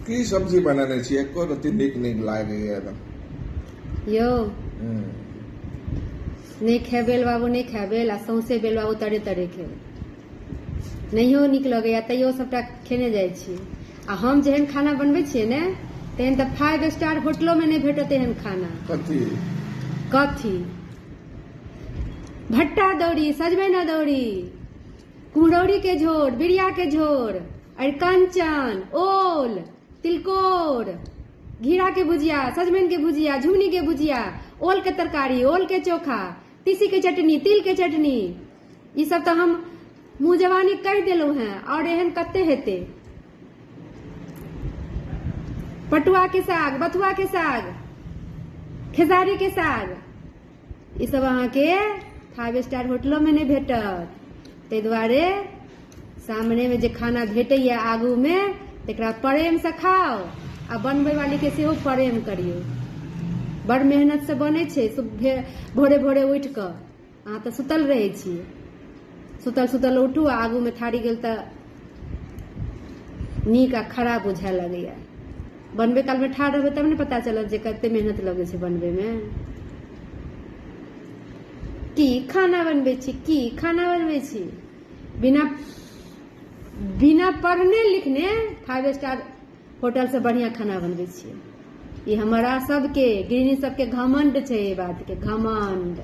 की सब्जी बनाने छी एको रति नीक नीक लागैया यो नहीं खेबेल बाबू नहीं खेबेल आ सौंसे बेल बाबू तरे तरे खेबे नहियो नीक लगैया तैयो सबटा खेने जाइ छी आ हम जेहन खाना बनबै छियै ने तेहन तऽ 5 स्टार होटलो में नहीं भेटत एहन खाना कथी भट्टा दौड़ी सजमैन दौड़ी कुम्हरौरी के झोर बिरिया के झोर अरिकंचन ओल तिलकोर घीरा के भुजिया सजमैन के भुजिया झुंगनी के भुजिया ओल के तरकारी ओल के चोखा तीसी के चटनी तिल के चटनी ई सब तो हम मुँह जवानी कह दिलू हैं और एहन कते हेते पटुआ के साग बथुआ के साग खेसारी के साग ई सब अहाँ के 5 स्टार होटलों में नहीं भेटत ते दुआरे सामने में जे खाना भेटैया आगू में तेकरा प्रेम से खाओ आ बनबै वाली के सेहो प्रेम करियो बड़ मेहनत से बने छे भोरे भोरे उठ क अहाँ तो सुतल रहे छियै सुतल सुतल उठू आगू में थारी गेल त नीक आ खराब बुझाए लगैया बनबे काल में ठाढ़ रहबै तब ने पता चलत जे कते मेहनत लगे छै बनबे में की खाना बनबै छी बिना पढ़ने लिखने 5 स्टार होटल से बढ़िया खाना बनबै छियै ई हमारा सबके गृहिणी सबके घमंड छै ये बात के घमंड।